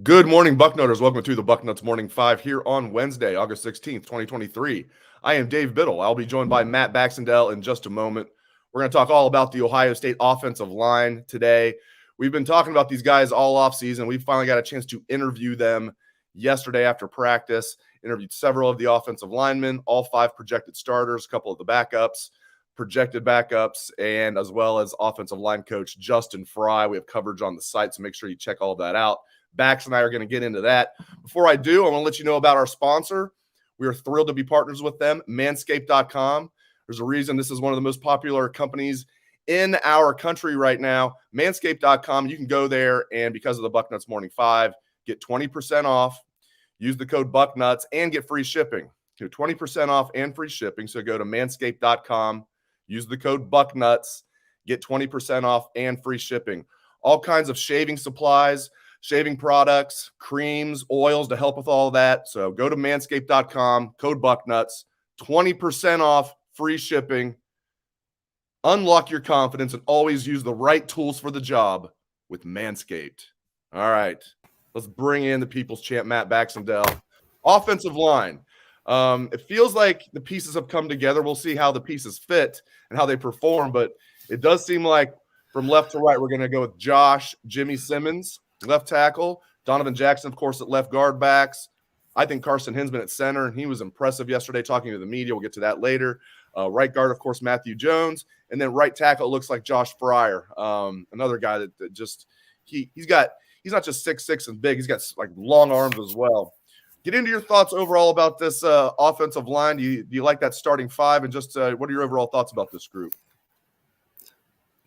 Good morning, Bucknutters. Welcome to the Bucknuts Morning 5 here on Wednesday, August 16th, 2023. I am Dave Biddle. I'll be joined by Matt Baxendell in just a moment. We're going to talk all about the Ohio State offensive line today. We've been talking about these guys all offseason. We finally got a chance to interview them yesterday after practice. Interviewed several of the offensive linemen, all 5 projected starters, a couple of the backups, projected backups, and as well as offensive line coach Justin Frye. We have coverage on the site, so make sure you check all of that out. Bax and I are going to get into that. Before I do, I want to let you know about our sponsor. We are thrilled to be partners with them, manscaped.com. There's a reason this is one of the most popular companies in our country right now. Manscaped.com. You can go there, and because of the Bucknuts Morning 5, get 20% off. Use the code Bucknuts and get free shipping. 20% off and free shipping. So go to manscaped.com. Use the code Bucknuts. Get 20% off and free shipping. All kinds of shaving supplies, shaving products, creams, oils to help with all that. So go to manscaped.com, code Bucknuts, 20% off, free shipping. Unlock your confidence and always use the right tools for the job with Manscaped. All right, let's bring in the people's champ, Matt Baxendell. Offensive line. It feels like the pieces have come together. We'll see how the pieces fit and how they perform, but it does seem like from left to right, we're going to go with Josh, Jimmy Simmons, left tackle, Donovan Jackson, of course, at left guard backs. I think Carson Hinsman at center, and he was impressive yesterday talking to the media. We'll get to that later. Right guard, of course, Matthew Jones. And then right tackle, it looks like Josh Frye, another guy that just he's not just 6'6" and big. He's got like long arms as well. Get into your thoughts overall about this offensive line. Do you like that starting 5? And just what are your overall thoughts about this group?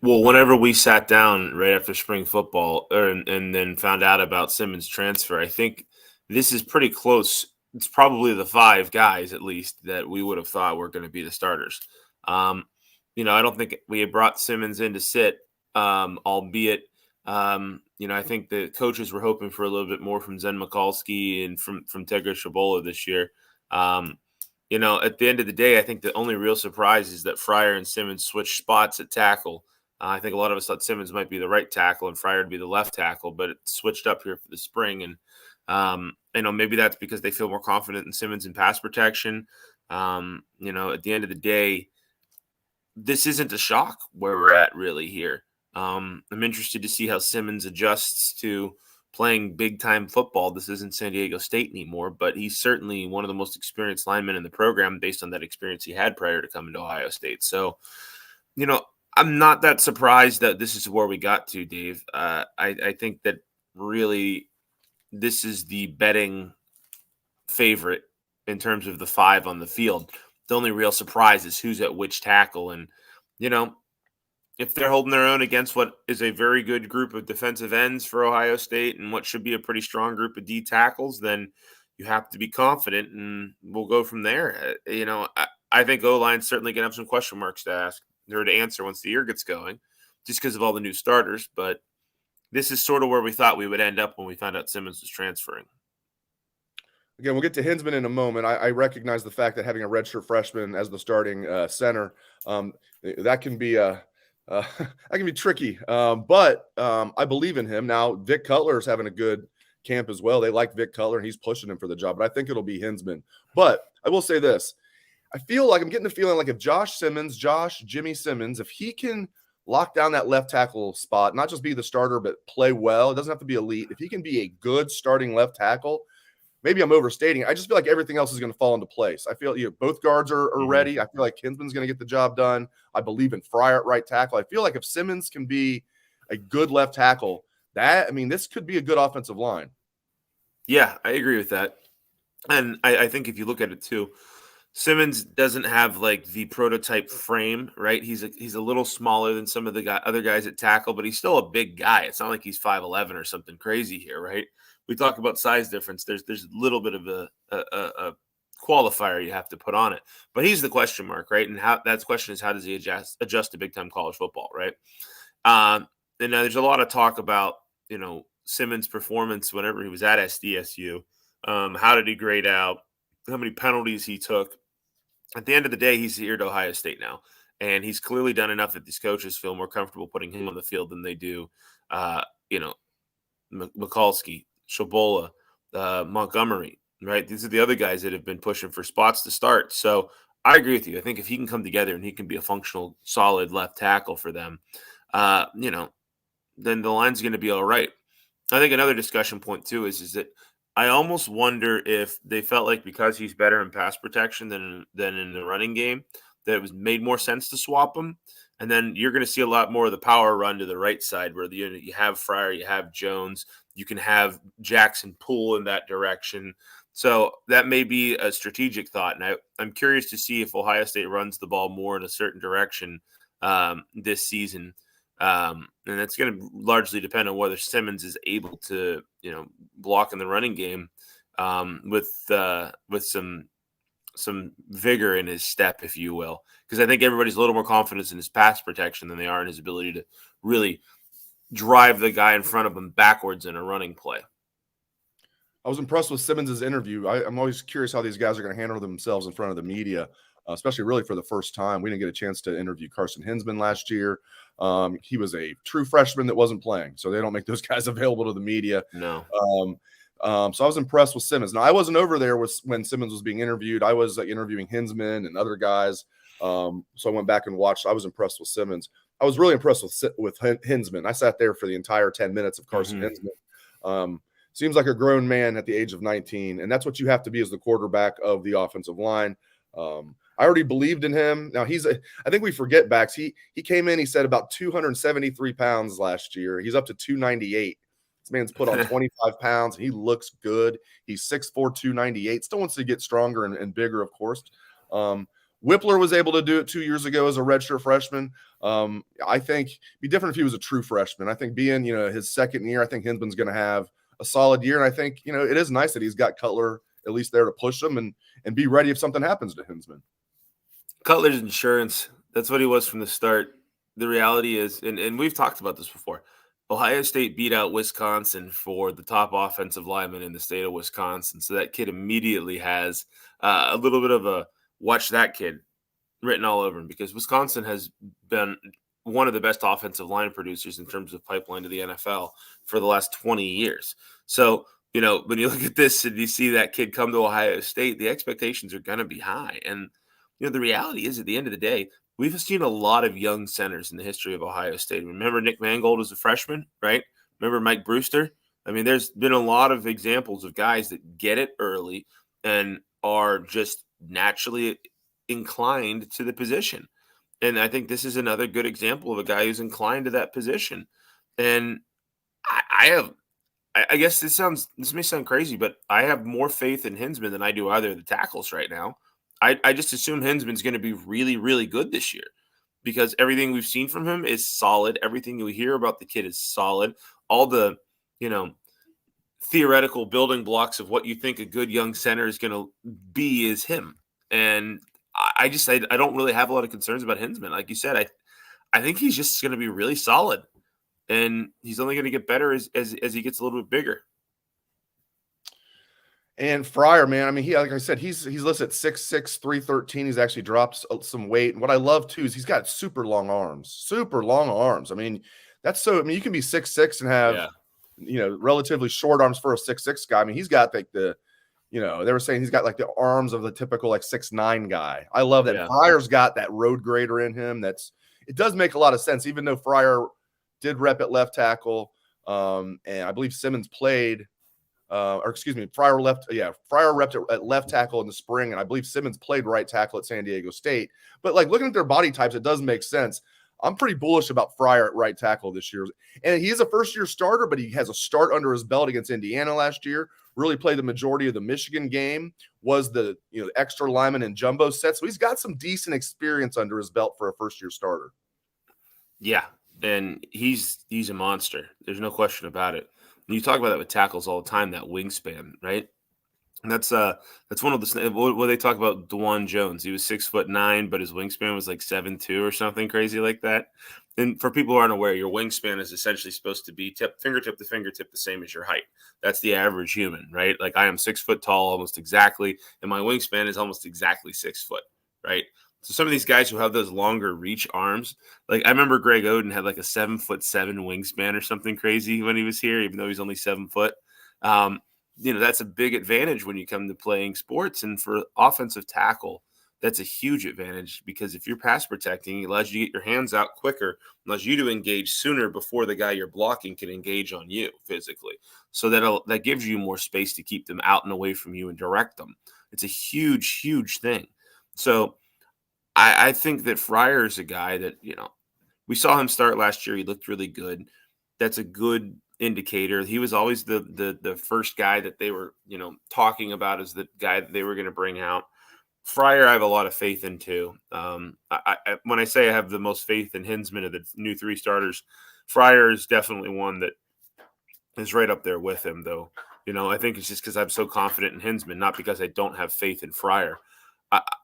Well, whenever we sat down right after spring football and then found out about Simmons' transfer, I think this is pretty close. It's probably the 5 guys, at least, that we would have thought were going to be the starters. I don't think we had brought Simmons in to sit, albeit, I think the coaches were hoping for a little bit more from Zen Mikulski and from Tegra Shabola this year. At the end of the day, I think the only real surprise is that Fryer and Simmons switched spots at tackle. I think a lot of us thought Simmons might be the right tackle and Fryer would be the left tackle, but it switched up here for the spring. And, maybe that's because they feel more confident in Simmons in pass protection. At the end of the day, this isn't a shock where we're at really here. I'm interested to see how Simmons adjusts to playing big-time football. This isn't San Diego State anymore, but he's certainly one of the most experienced linemen in the program based on that experience he had prior to coming to Ohio State. So, I'm not that surprised that this is where we got to, Dave. I think that really this is the betting favorite in terms of the 5 on the field. The only real surprise is who's at which tackle. And, if they're holding their own against what is a very good group of defensive ends for Ohio State and what should be a pretty strong group of D tackles, then you have to be confident, and we'll go from there. I think O-line's certainly going to have some question marks to ask or to answer once the year gets going, just because of all the new starters. But this is sort of where we thought we would end up when we found out Simmons was transferring. Again, we'll get to Hinsman in a moment. I recognize the fact that having a redshirt freshman as the starting center, that can be tricky. But I believe in him. Now, Vic Cutler is having a good camp as well. They like Vic Cutler, and he's pushing him for the job. But I think it'll be Hinsman. But I will say this. I feel like I'm getting the feeling like if Jimmy Simmons, if he can lock down that left tackle spot, not just be the starter, but play well, it doesn't have to be elite. If he can be a good starting left tackle, maybe I'm overstating. I just feel like everything else is going to fall into place. I feel both guards are ready. I feel like Hinsman's going to get the job done. I believe in Fryer at right tackle. I feel like if Simmons can be a good left tackle, this could be a good offensive line. Yeah, I agree with that. And I think if you look at it too, Simmons doesn't have like the prototype frame, right? He's a little smaller than some of the other guys at tackle, but he's still a big guy. It's not like he's 5'11" or something crazy here, right? We talk about size difference. There's a little bit of a qualifier you have to put on it, but he's the question mark, right? And that question is, how does he adjust to big time college football, right? And now there's a lot of talk about Simmons' performance whenever he was at SDSU. How did he grade out? How many penalties he took? At the end of the day, he's here to Ohio State now, and he's clearly done enough that these coaches feel more comfortable putting him on the field than they do, Mikulski, Shabola, Montgomery, right? These are the other guys that have been pushing for spots to start. So I agree with you. I think if he can come together and he can be a functional, solid left tackle for them, then the line's going to be all right. I think another discussion point too is that I almost wonder if they felt like because he's better in pass protection than in the running game, that it was made more sense to swap him. And then you're going to see a lot more of the power run to the right side where you have Fryer, you have Jones, you can have Jackson pull in that direction. So that may be a strategic thought. And I'm curious to see if Ohio State runs the ball more in a certain direction this season. And that's going to largely depend on whether Simmons is able to, block in the running game with some vigor in his step, if you will, because I think everybody's a little more confident in his pass protection than they are in his ability to really drive the guy in front of him backwards in a running play. I was impressed with Simmons' interview. I'm always curious how these guys are going to handle themselves in front of the media, especially really for the first time. We didn't get a chance to interview Carson Hinsman last year. He was a true freshman that wasn't playing, so they don't make those guys available to the media. No. So I was impressed with Simmons. Now, I wasn't over there when Simmons was being interviewed. I was interviewing Hinsman and other guys. So I went back and watched. I was impressed with Simmons. I was really impressed with Hinsman. I sat there for the entire 10 minutes of Carson Hinsman. Seems like a grown man at the age of 19, and that's what you have to be as the quarterback of the offensive line. I already believed in him. Now I think we forget Bax. He came in, he said about 273 pounds last year. He's up to 298. This man's put on 25 pounds. He looks good. He's 6'4", 298. Still wants to get stronger and bigger, of course. Whippler was able to do it 2 years ago as a redshirt freshman. I think it'd be different if he was a true freshman. I think being, his second year, I think Hinsman's going to have a solid year. And I think, it is nice that he's got Cutler at least there to push him and be ready if something happens to Hinsman. Cutler's insurance. That's what he was from the start. The reality is, and we've talked about this before, Ohio State beat out Wisconsin for the top offensive lineman in the state of Wisconsin. So that kid immediately has a little bit of a watch that kid written all over him, because Wisconsin has been one of the best offensive line producers in terms of pipeline to the NFL for the last 20 years. So, when you look at this and you see that kid come to Ohio State, the expectations are going to be high. And, the reality is at the end of the day, we've seen a lot of young centers in the history of Ohio State. Remember Nick Mangold as a freshman, right? Remember Mike Brewster? I mean, there's been a lot of examples of guys that get it early and are just naturally inclined to the position. And I think this is another good example of a guy who's inclined to that position. And I guess this may sound crazy, but I have more faith in Hinsman than I do either of the tackles right now. I just assume Hinsman's going to be really, really good this year, because everything we've seen from him is solid. Everything you hear about the kid is solid. All the, theoretical building blocks of what you think a good young center is going to be is him. And I don't really have a lot of concerns about Hinsman. Like you said, I think he's just going to be really solid, and he's only going to get better as he gets a little bit bigger. And Fryer, man, I mean, like I said, he's listed at 6'6", 313. He's actually dropped some weight. And what I love too is he's got super long arms. I mean, you can be 6'6" and have, relatively short arms for a 6'6" guy. I mean, he's got like they were saying he's got like the arms of the typical like 6'9" guy. I love that. Yeah. Fryer's got that road grader in him. It does make a lot of sense, even though Fryer did rep at left tackle. And I believe Simmons played. Fryer repped at left tackle in the spring, and I believe Simmons played right tackle at San Diego State. But like looking at their body types, it does make sense. I'm pretty bullish about Fryer at right tackle this year. And he is a first-year starter, but he has a start under his belt against Indiana last year. Really played the majority of the Michigan game, was the extra lineman in jumbo set. So he's got some decent experience under his belt for a first-year starter. Yeah, and he's a monster. There's no question about it. You talk about that with tackles all the time, that wingspan, right? And that's one of the what they talk about. DeJuan Jones, he was 6'9", but his wingspan was like 7'2" or something crazy like that. And for people who aren't aware, your wingspan is essentially supposed to be fingertip to fingertip the same as your height. That's the average human, right? Like I am 6 foot tall almost exactly, and my wingspan is almost exactly 6 foot, right? So some of these guys who have those longer reach arms, like I remember Greg Oden had like a 7'7" wingspan or something crazy when he was here, even though he's only 7 foot. That's a big advantage when you come to playing sports. And for offensive tackle, that's a huge advantage because if you're pass protecting, it allows you to get your hands out quicker, allows you to engage sooner before the guy you're blocking can engage on you physically. So that gives you more space to keep them out and away from you and direct them. It's a huge, huge thing. So I think that Fryer is a guy that, we saw him start last year. He looked really good. That's a good indicator. He was always the first guy that they were, talking about as the guy that they were going to bring out. Fryer, I have a lot of faith in too. When I say I have the most faith in Hinsman of the new 3 starters, Fryer is definitely one that is right up there with him, though. I think it's just because I'm so confident in Hinsman, not because I don't have faith in Fryer.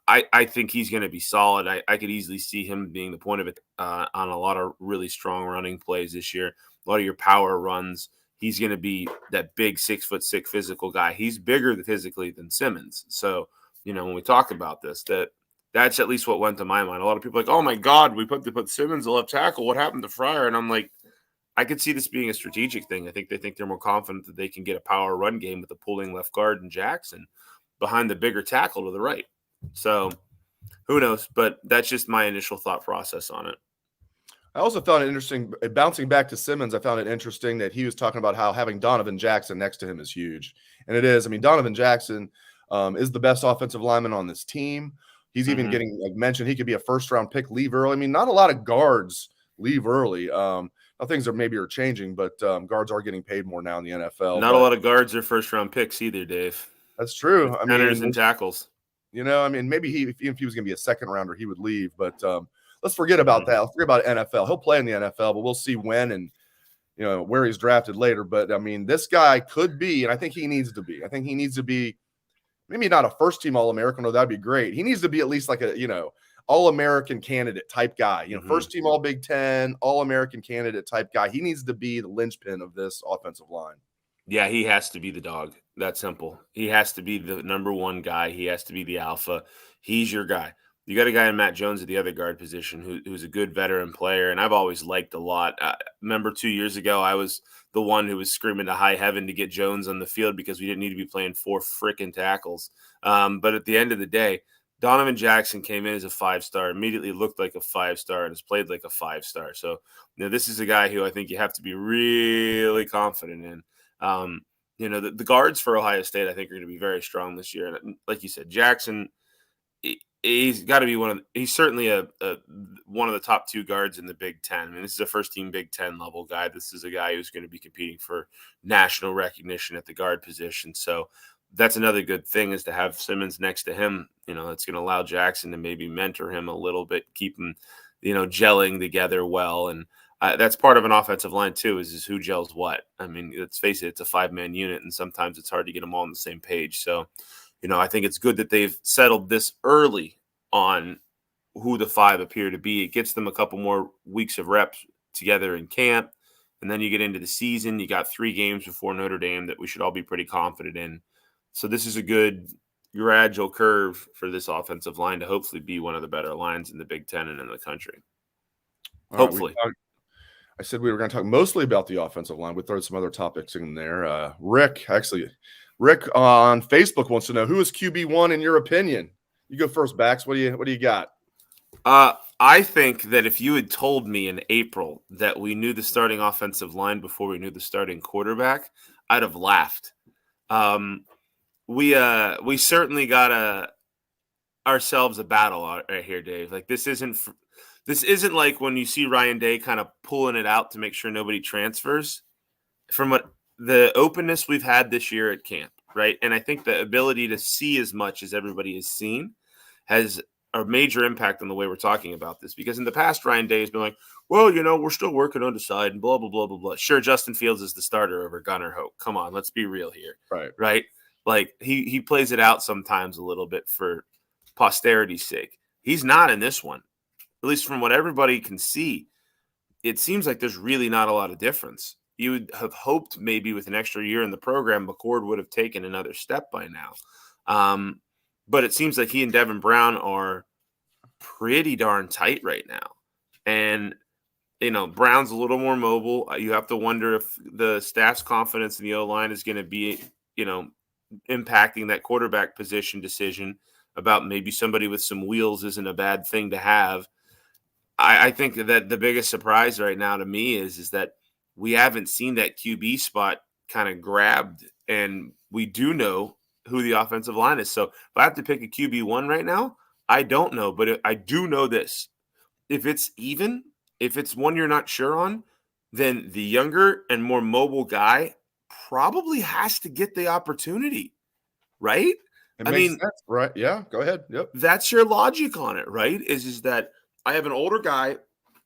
I think he's going to be solid. I could easily see him being the point of it on a lot of really strong running plays this year. A lot of your power runs. He's going to be that big 6'6" physical guy. He's bigger physically than Simmons. So, when we talk about this, that's at least what went to my mind. A lot of people are like, oh my God, we put Simmons at left tackle. What happened to Fryer? And I'm like, I could see this being a strategic thing. I think they think they're more confident that they can get a power run game with the pulling left guard and Jackson behind the bigger tackle to the right. So who knows? But that's just my initial thought process on it. I also found it interesting, bouncing back to Simmons, I found it interesting that he was talking about how having Donovan Jackson next to him is huge. And it is. I mean, Donovan Jackson is the best offensive lineman on this team. He's even getting, like mentioned, he could be a first-round pick, leave early. I mean, not a lot of guards leave early. Now things are changing, but guards are getting paid more now in the NFL. Not a lot of guards are first-round picks either, Dave. That's true. I mean, centers and tackles. Maybe if he was going to be a second-rounder, he would leave. But let's forget about that. Let's forget about NFL. He'll play in the NFL, but we'll see when and where he's drafted later. But I mean, this guy could be, and I think he needs to be. I think he needs to be maybe not a first-team All-American, though that'd be great. He needs to be at least like a All-American candidate type guy. First-team All-Big Ten, All-American candidate type guy. He needs to be the linchpin of this offensive line. Yeah, he has to be the dog. That's simple. He has to be the number one guy. He has to be the alpha. He's your guy. You got a guy in Matt Jones at the other guard position who's a good veteran player, and I've always liked a lot. Remember 2 years ago, I was the one who was screaming to high heaven to get Jones on the field because we didn't need to be playing 4 frickin' tackles. But at the end of the day, Donovan Jackson came in as a 5-star, immediately looked like a 5-star, and has played like a 5-star. So, this is a guy who I think you have to be really confident in. The guards for Ohio State, I think, are going to be very strong this year. And like you said, Jackson, he's got to be he's certainly one of the top 2 guards in the Big Ten. I mean, this is a first-team Big Ten level guy. This is a guy who's going to be competing for national recognition at the guard position. So that's another good thing is to have Simmons next to him. That's going to allow Jackson to maybe mentor him a little bit, keep him, gelling together well. And that's part of an offensive line too, is who gels what. I mean, let's face it, it's a 5-man unit, and sometimes it's hard to get them all on the same page. So, I think it's good that they've settled this early on who the 5 appear to be. It gets them a couple more weeks of reps together in camp, and then you get into the season. You got 3 games before Notre Dame that we should all be pretty confident in. So this is a good gradual curve for this offensive line to hopefully be one of the better lines in the Big Ten and in the country. Hopefully. I said we were going to talk mostly about the offensive line. We throw some other topics in there. Rick on Facebook wants to know, who is QB1 in your opinion? You go first, Bax. What do you got? I think that if you had told me in April that we knew the starting offensive line before we knew the starting quarterback, I'd have laughed. We certainly got ourselves a battle right here, Dave. Like this isn't like when you see Ryan Day kind of pulling it out to make sure nobody transfers. From what the openness we've had this year at camp, right? And I think the ability to see as much as everybody has seen has a major impact on the way we're talking about this. Because in the past, Ryan Day has been like, well, we're still working on the side and blah, blah, blah, blah, blah. Sure, Justin Fields is the starter over Gunnar Hope. Come on, let's be real here. Right? Like he plays it out sometimes a little bit for posterity's sake. He's not in this one. At least from what everybody can see, it seems like there's really not a lot of difference. You would have hoped maybe with an extra year in the program, McCord would have taken another step by now. But it seems like he and Devin Brown are pretty darn tight right now. And Brown's a little more mobile. You have to wonder if the staff's confidence in the O-line is going to be, impacting that quarterback position decision about maybe somebody with some wheels isn't a bad thing to have. I think that the biggest surprise right now to me is that we haven't seen that QB spot kind of grabbed, and we do know who the offensive line is. So if I have to pick a QB1 right now, I don't know, but I do know this. If it's even, if it's one you're not sure on, then the younger and more mobile guy probably has to get the opportunity, right? It makes sense, right? Yeah, go ahead. Yep. That's your logic on it, right? Is that I have an older guy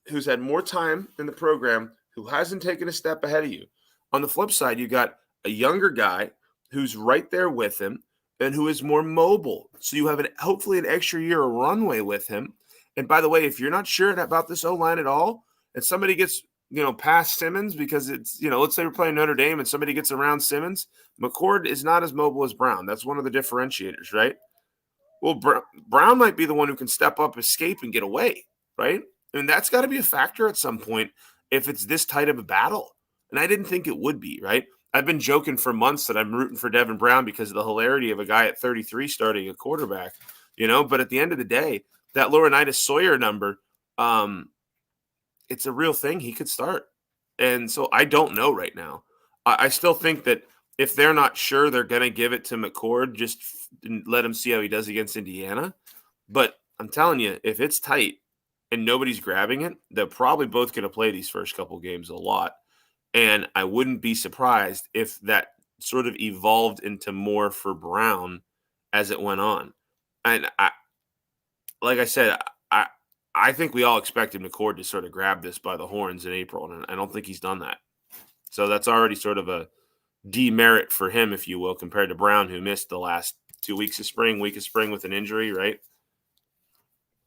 who's had more time in the program who hasn't taken a step ahead of you. On the flip side, you got a younger guy who's right there with him and who is more mobile. So you have hopefully an extra year of runway with him. And by the way, if you're not sure about this O-line at all, and somebody gets, past Simmons because it's, let's say we're playing Notre Dame and somebody gets around Simmons, McCord is not as mobile as Brown. That's one of the differentiators, right? Well, Brown might be the one who can step up, escape, and get away, right? And that's got to be a factor at some point if it's this tight of a battle. And I didn't think it would be, right? I've been joking for months that I'm rooting for Devin Brown because of the hilarity of a guy at 33 starting a quarterback, But at the end of the day, that Laurinaitis Sawyer number, it's a real thing. He could start. And so I don't know right now. I still think that if they're not sure, they're going to give it to McCord, just let him see how he does against Indiana. But I'm telling you, if it's tight and nobody's grabbing it, they're probably both going to play these first couple games a lot. And I wouldn't be surprised if that sort of evolved into more for Brown as it went on. And like I said, I think we all expected McCord to sort of grab this by the horns in April, and I don't think he's done that. So that's already sort of a demerit for him, if you will, compared to Brown, who missed the last 2 week of spring with an injury, right?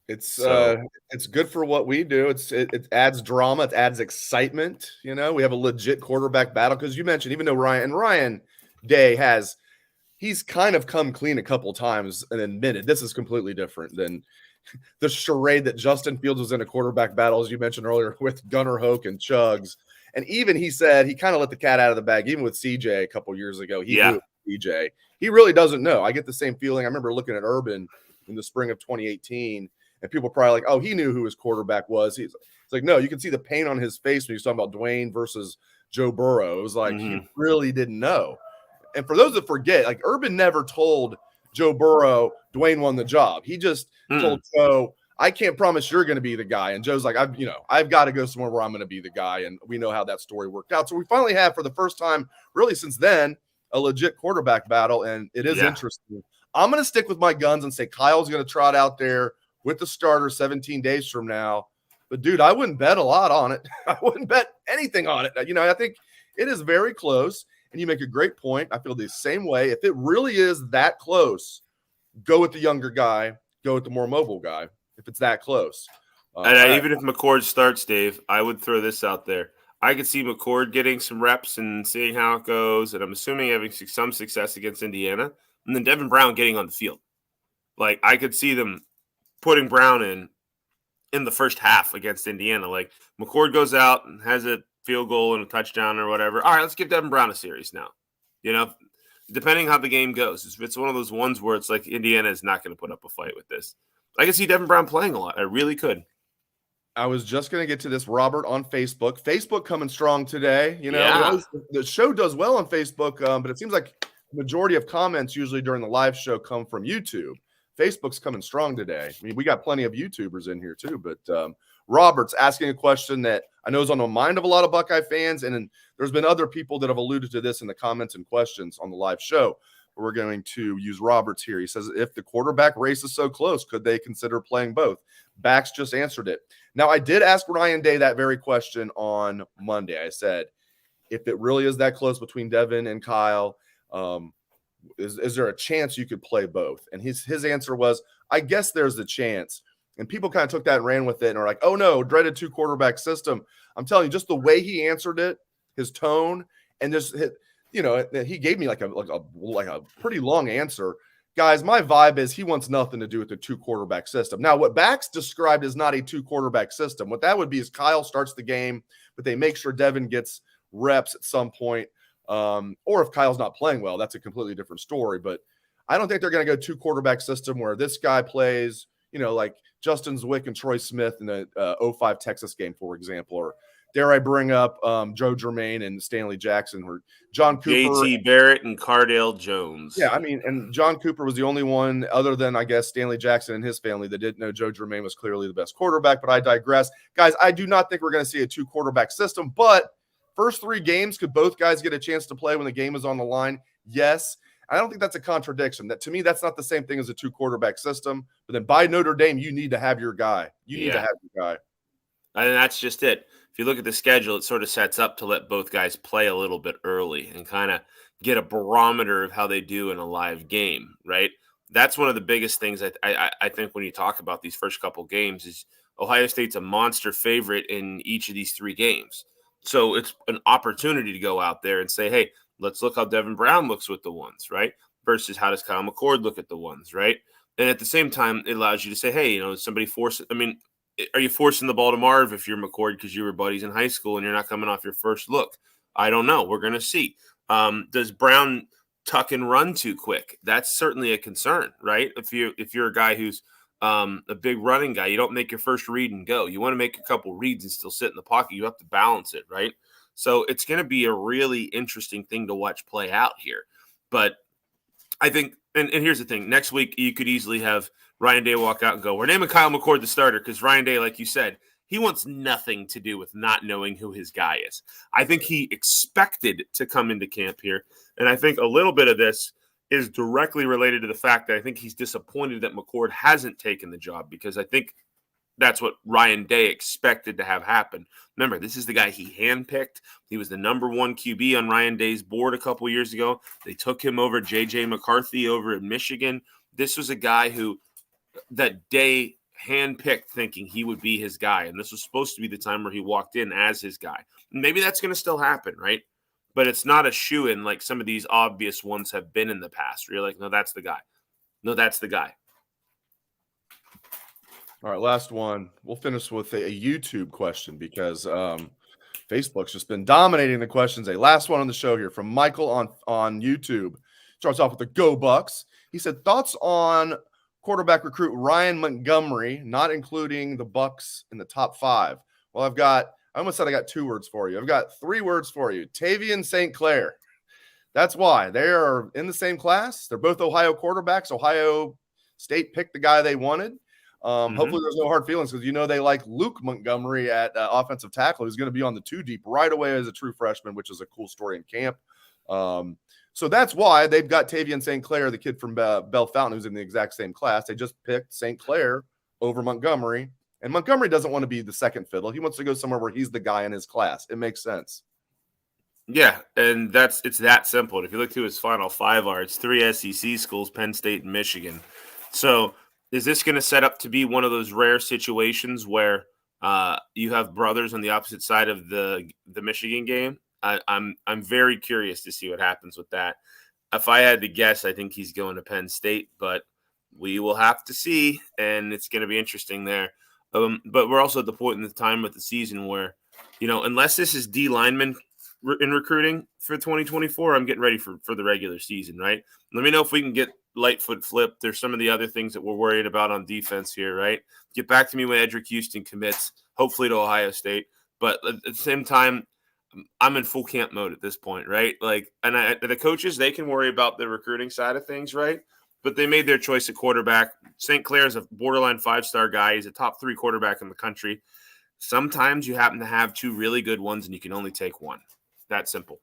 It's good for what we do. It adds drama, it adds excitement. We have a legit quarterback battle because you mentioned, even though Ryan Day he's kind of come clean a couple times and admitted this is completely different than the charade that Justin Fields was in a quarterback battle, as you mentioned earlier, with Gunnar Hoke and Chugs. And even he said he kind of let the cat out of the bag, even with CJ a couple years ago. He knew CJ. He really doesn't know. I get the same feeling. I remember looking at Urban in the spring of 2018, and people were probably like, oh, he knew who his quarterback was. It's like, no, you can see the pain on his face when he's talking about Dwayne versus Joe Burrow. It was like he really didn't know. And for those that forget, like Urban never told Joe Burrow Dwayne won the job. He just told Joe, I can't promise you're going to be the guy. And Joe's like, I've got to go somewhere where I'm going to be the guy. And we know how that story worked out. So we finally have, for the first time, really since then, a legit quarterback battle. And it is interesting. I'm going to stick with my guns and say Kyle's going to trot out there with the starter 17 days from now. But, dude, I wouldn't bet a lot on it. I wouldn't bet anything on it. I think it is very close. And you make a great point. I feel the same way. If it really is that close, go with the younger guy, go with the more mobile guy, if it's that close. Even if McCord starts, Dave, I would throw this out there. I could see McCord getting some reps and seeing how it goes, and I'm assuming having some success against Indiana, and then Devin Brown getting on the field. Like, I could see them putting Brown in the first half against Indiana. Like, McCord goes out and has a field goal and a touchdown or whatever. All right, let's give Devin Brown a series now. Depending how the game goes. If it's one of those ones where it's like Indiana is not going to put up a fight with this. I can see Devin Brown playing a lot. I really could. I was just going to get to this, Robert, on Facebook. Facebook coming strong today. The show does well on Facebook, but it seems like the majority of comments usually during the live show come from YouTube. Facebook's coming strong today. I mean, we got plenty of YouTubers in here too, but Robert's asking a question that I know is on the mind of a lot of Buckeye fans, and there's been other people that have alluded to this in the comments and questions on the live show. But we're going to use Robert's here. He says, if the quarterback race is so close, could they consider playing both? Bax just answered it. Now, I did ask Ryan Day that very question on Monday. I said, if it really is that close between Devin and Kyle, is there a chance you could play both? And his answer was, I guess there's a chance. And people kind of took that and ran with it and are like, oh, no, dreaded two quarterback system. I'm telling you, just the way he answered it, his tone, and just, he gave me like a pretty long answer, guys, my vibe is he wants nothing to do with the 2-quarterback system. Now, what Bax described is not a 2-quarterback system. What that would be is Kyle starts the game, but they make sure Devin gets reps at some point. Or if Kyle's not playing well, that's a completely different story. But I don't think they're going to go 2-quarterback system where this guy plays, like Justin Zwick and Troy Smith in the 05 Texas game, for example, or dare I bring up Joe Germain and Stanley Jackson, or John Cooper. JT Barrett and Cardale Jones. Yeah, I mean, and John Cooper was the only one other than, I guess, Stanley Jackson and his family that didn't know Joe Germain was clearly the best quarterback, but I digress. Guys, I do not think we're going to see a 2-quarterback system, but first 3 games, could both guys get a chance to play when the game is on the line? Yes. I don't think that's a contradiction. That, to me, that's not the same thing as a 2-quarterback system. But then by Notre Dame, you need to have your guy. You need to have your guy. And that's just it. If you look at the schedule, it sort of sets up to let both guys play a little bit early and kind of get a barometer of how they do in a live game, right? That's one of the biggest things I think when you talk about these first couple games is Ohio State's a monster favorite in each of these 3 games. So it's an opportunity to go out there and say, hey, let's look how Devin Brown looks with the ones, right? Versus how does Kyle McCord look at the ones, right? And at the same time, it allows you to say, hey, somebody force it. I mean, are you forcing the ball to Marv if you're McCord because you were buddies in high school and you're not coming off your first look? I don't know. We're going to see. Does Brown tuck and run too quick? That's certainly a concern, right? If you're a guy who's a big running guy, you don't make your first read and go. You want to make a couple reads and still sit in the pocket. You have to balance it, right? So it's going to be a really interesting thing to watch play out here. But I think, and here's the thing, next week you could easily have Ryan Day walk out and go, we're naming Kyle McCord the starter, because Ryan Day, like you said, he wants nothing to do with not knowing who his guy is. I think he expected to come into camp here, and I think a little bit of this is directly related to the fact that I think he's disappointed that McCord hasn't taken the job, because I think that's what Ryan Day expected to have happen. Remember, this is the guy he handpicked. He was the number 1 QB on Ryan Day's board a couple years ago. They took him over J.J. McCarthy over at Michigan. This was a guy that Day handpicked thinking he would be his guy, and this was supposed to be the time where he walked in as his guy. Maybe that's going to still happen, right? But it's not a shoo-in like some of these obvious ones have been in the past, where you're like, no, that's the guy. No, that's the guy. All right, last one. We'll finish with a YouTube question because Facebook's just been dominating the questions. A last one on the show here from Michael on YouTube. Starts off with the Go Bucks. He said, thoughts on quarterback recruit Ryan Montgomery, not including the Bucks in the top 5. Well, I almost said I got 2 words for you. I've got 3 words for you. Tavian St. Clair. That's why. They are in the same class. They're both Ohio quarterbacks. Ohio State picked the guy they wanted. Hopefully there's no hard feelings, because they like Luke Montgomery at offensive tackle, who's going to be on the 2 deep right away as a true freshman, which is a cool story in camp. So that's why they've got Tavian St. Clair, the kid from Bell Fountain, who's in the exact same class. They just picked St. Clair over Montgomery, and Montgomery doesn't want to be the second fiddle. He wants to go somewhere where he's the guy in his class. It makes sense. Yeah, and it's that simple. And if you look through his final 5 it's 3 SEC schools, Penn State and Michigan. So is this going to set up to be one of those rare situations where you have brothers on the opposite side of the Michigan game? I'm very curious to see what happens with that. If I had to guess, I think he's going to Penn State, but we will have to see, and it's going to be interesting there. But we're also at the point in the time of the season where, unless this is D lineman in recruiting for 2024, I'm getting ready for the regular season, right? Let me know if we can get Lightfoot flipped. There's some of the other things that we're worried about on defense here, right? Get back to me when Edric Houston commits, hopefully to Ohio State. But at the same time, I'm in full camp mode at this point, right? The coaches, they can worry about the recruiting side of things, right? But they made their choice at quarterback. St. Clair is a borderline 5-star guy. He's a top 3 quarterback in the country. Sometimes you happen to have 2 really good ones, and you can only take one. That simple.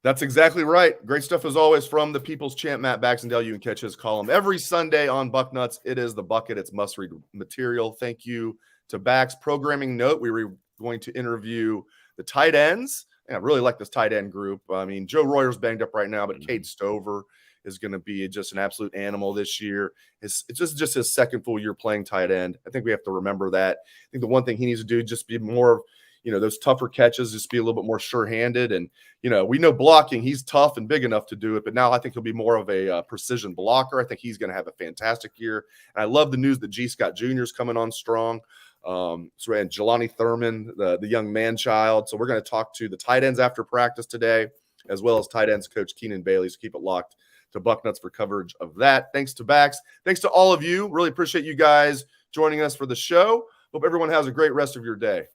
That's exactly right. Great stuff as always from the People's Champ, Matt Baxendell. You can catch his column every Sunday on Bucknuts. It is the bucket. It's must-read material. Thank you to Bax. Programming note, we were going to interview the tight ends. And I really like this tight end group. I mean, Joe Royer's banged up right now, but Cade Stover is going to be just an absolute animal this year. It's just his second full year playing tight end. I think we have to remember that. I think the one thing he needs to do is just be more those tougher catches, just be a little bit more sure-handed. And, we know blocking, he's tough and big enough to do it, but now I think he'll be more of a precision blocker. I think he's going to have a fantastic year. And I love the news that G. Scott Jr. is coming on strong. And Jelani Thurman, the young man-child. So we're going to talk to the tight ends after practice today, as well as tight ends coach Keenan Bailey. So keep it locked to Bucknuts for coverage of that. Thanks to Bax. Thanks to all of you. Really appreciate you guys joining us for the show. Hope everyone has a great rest of your day.